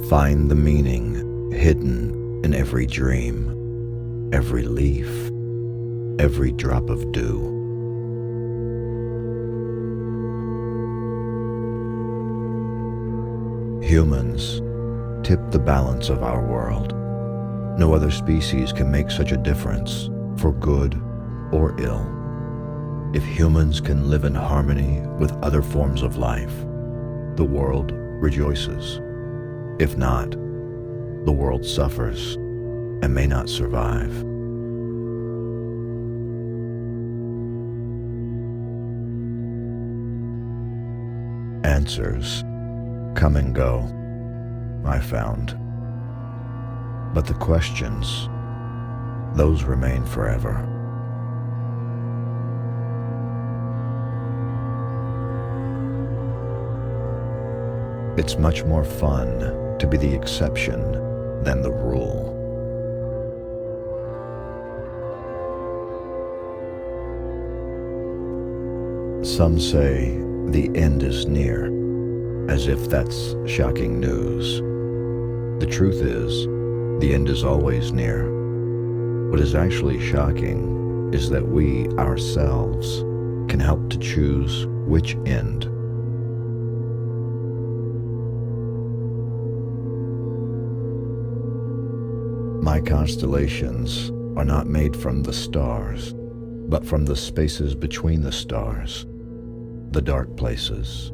Find the meaning hidden in every dream, every leaf, every drop of dew. Humans tip the balance of our world. No other species can make such a difference, for good or ill. If humans can live in harmony with other forms of life, the world rejoices. If not, the world suffers and may not survive. Answers come and go, I found. But the questions, those remain forever. It's much more fun to be the exception than the rule. Some say the end is near, as if that's shocking news. The truth is, the end is always near. What is actually shocking is that we ourselves can help to choose which end. My constellations are not made from the stars, but from the spaces between the stars, the dark places,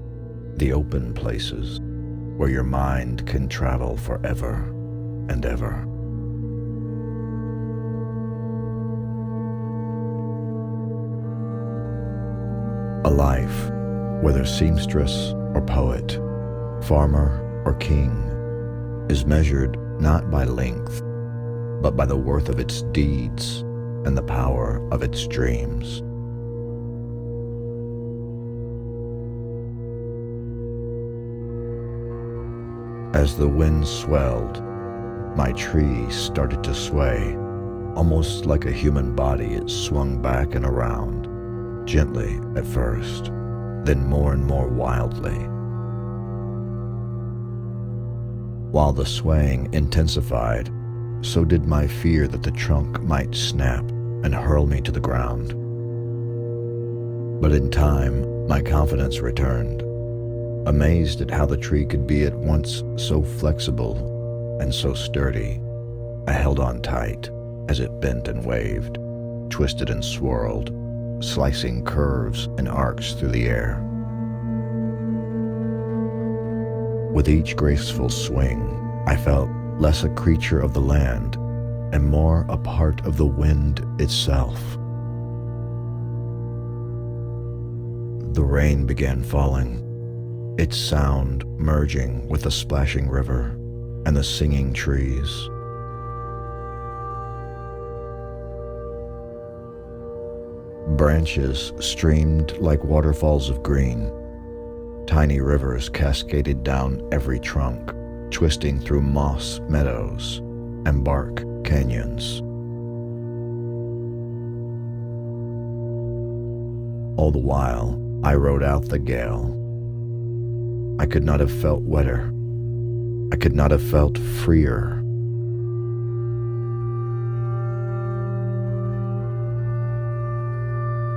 the open places, where your mind can travel forever and ever. A life, whether seamstress or poet, farmer or king, is measured not by length, but by the worth of its deeds and the power of its dreams. As the wind swelled, my tree started to sway. Almost like a human body, it swung back and around, gently at first, then more and more wildly. While the swaying intensified, so did my fear that the trunk might snap and hurl me to the ground. But in time, my confidence returned. Amazed at how the tree could be at once so flexible and so sturdy, I held on tight as it bent and waved, twisted and swirled, slicing curves and arcs through the air. With each graceful swing, I felt less a creature of the land and more a part of the wind itself. The rain began falling, its sound merging with the splashing river and the singing trees. Branches streamed like waterfalls of green. Tiny rivers cascaded down every trunk, twisting through moss meadows and bark canyons. All the while, I rode out the gale. I could not have felt wetter. I could not have felt freer.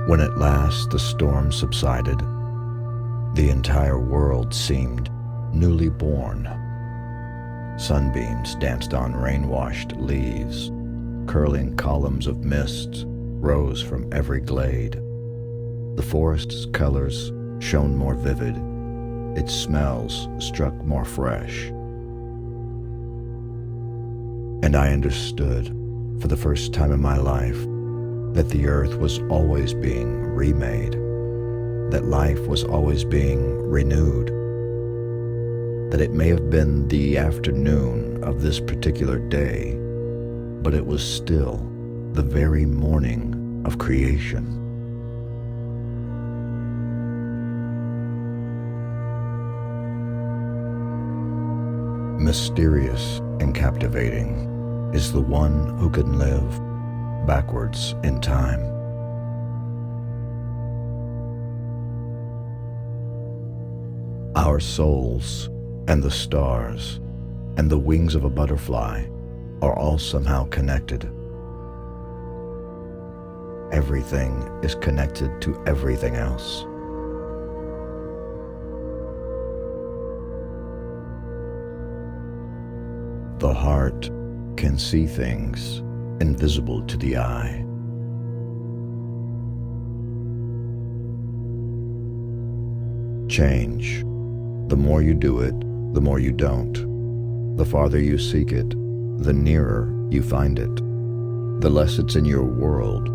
When at last the storm subsided, the entire world seemed newly born. Sunbeams danced on rain-washed leaves. Curling columns of mist rose from every glade. The forest's colors shone more vivid. Its smells struck more fresh. And I understood, for the first time in my life, that the earth was always being remade, that life was always being renewed, that it may have been the afternoon of this particular day, but it was still the very morning of creation. Mysterious and captivating is the one who can live backwards in time. Our souls and the stars and the wings of a butterfly are all somehow connected. Everything is connected to everything else. The heart can see things invisible to the eye. Change. The more you do it, the more you don't. The farther you seek it, the nearer you find it. The less it's in your world,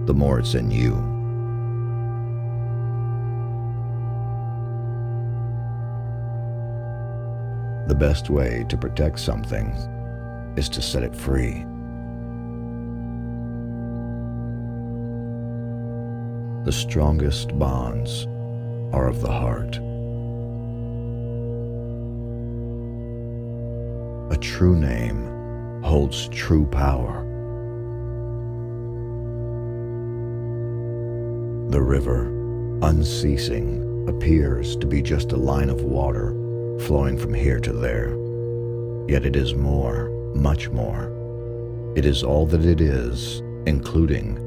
the more it's in you. The best way to protect something is to set it free. The strongest bonds are of the heart. A true name holds true power. The river, unceasing, appears to be just a line of water flowing from here to there. Yet it is more, much more. It is all that it is, including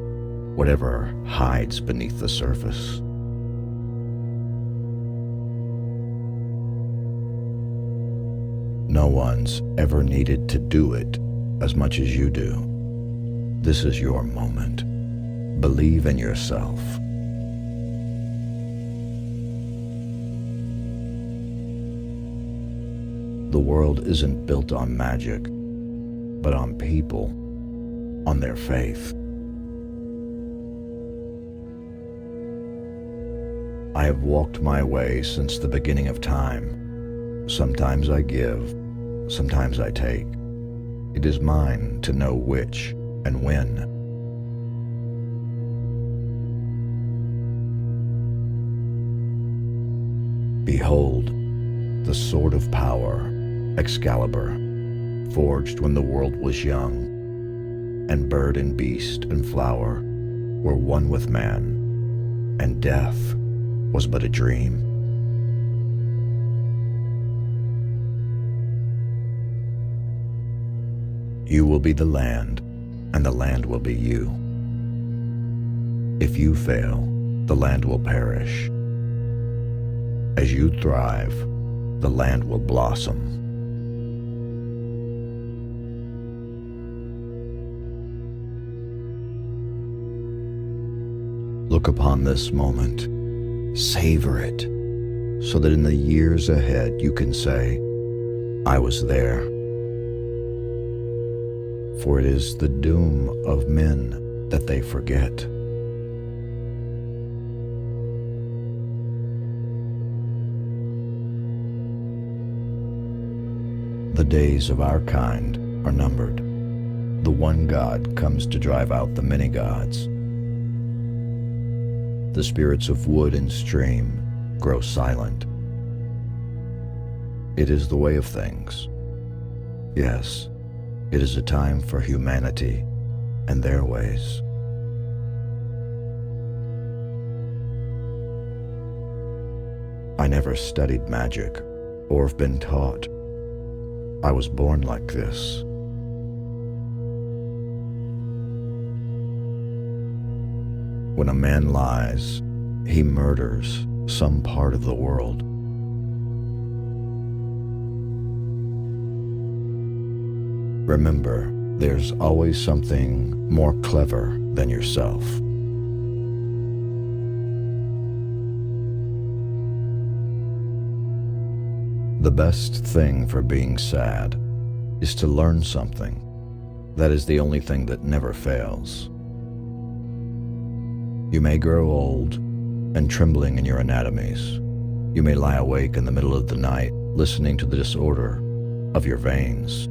whatever hides beneath the surface. No one's ever needed to do it as much as you do. This is your moment. Believe in yourself. The world isn't built on magic, but on people, on their faith. I have walked my way since the beginning of time. Sometimes I give, sometimes I take. It is mine to know which and when. Behold, the sword of power, Excalibur, forged when the world was young, and bird and beast and flower were one with man, and death was but a dream. You will be the land, and the land will be you. If you fail, the land will perish. As you thrive, the land will blossom. Look upon this moment, savor it, so that in the years ahead you can say, I was there. For it is the doom of men that they forget. The days of our kind are numbered. The one God comes to drive out the many gods. The spirits of wood and stream grow silent. It is the way of things. Yes, it is a time for humanity and their ways. I never studied magic or have been taught. I was born like this. When a man lies, he murders some part of the world. Remember, there's always something more clever than yourself. The best thing for being sad is to learn something. That is the only thing that never fails. You may grow old and trembling in your anatomies. You may lie awake in the middle of the night listening to the disorder of your veins.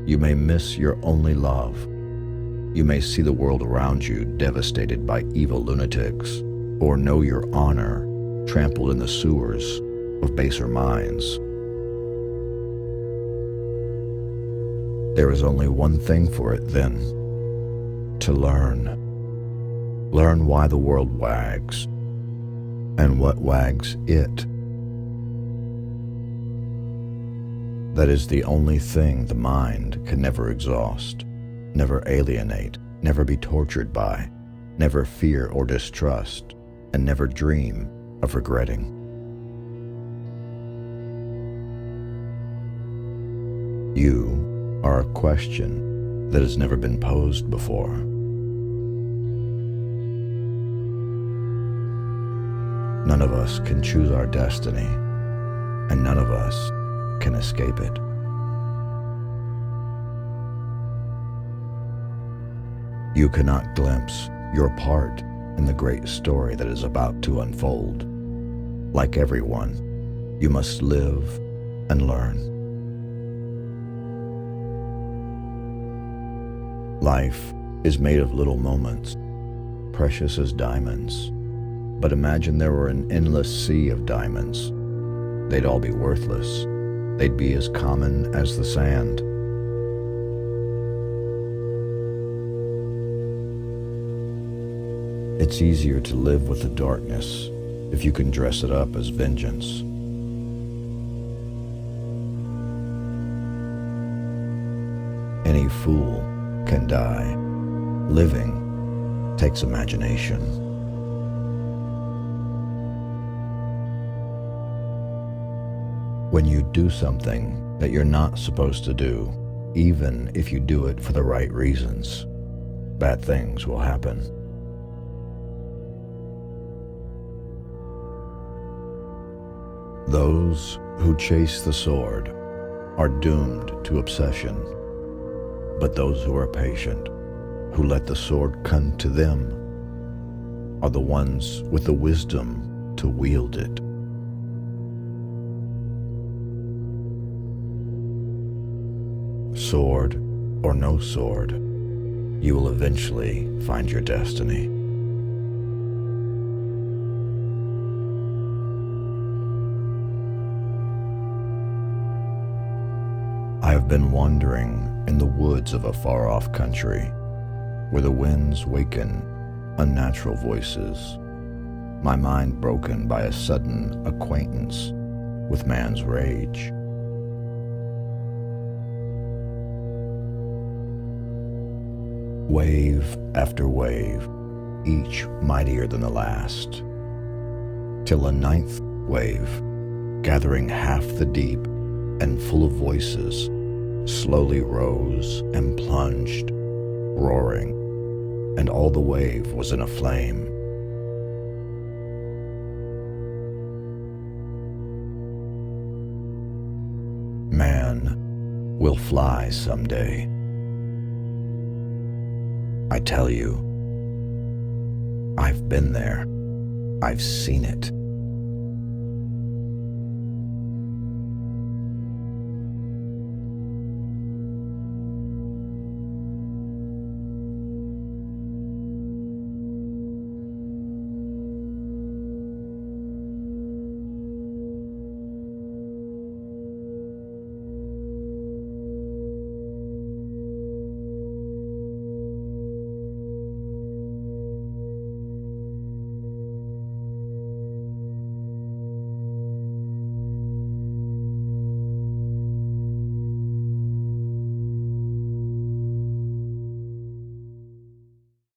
You may miss your only love. You may see the world around you devastated by evil lunatics, or know your honor trampled in the sewers of baser minds. There is only one thing for it then: to learn. Learn why the world wags, and what wags it. That is the only thing the mind can never exhaust, never alienate, never be tortured by, never fear or distrust, and never dream of regretting. You are a question that has never been posed before. None of us can choose our destiny, and none of us can escape it. You cannot glimpse your part in the great story that is about to unfold. Like everyone, you must live and learn. Life is made of little moments, precious as diamonds. But imagine there were an endless sea of diamonds. They'd all be worthless. They'd be as common as the sand. It's easier to live with the darkness if you can dress it up as vengeance. Any fool can die. Living takes imagination. When you do something that you're not supposed to do, even if you do it for the right reasons, bad things will happen. Those who chase the sword are doomed to obsession, but those who are patient, who let the sword come to them, are the ones with the wisdom to wield it. Sword or no sword, you will eventually find your destiny. I have been wandering in the woods of a far-off country, where the winds waken unnatural voices, my mind broken by a sudden acquaintance with man's rage. Wave after wave, each mightier than the last, till a ninth wave, gathering half the deep and full of voices, slowly rose and plunged, roaring, and all the wave was in a flame. Man will fly someday. I tell you, I've been there. I've seen it.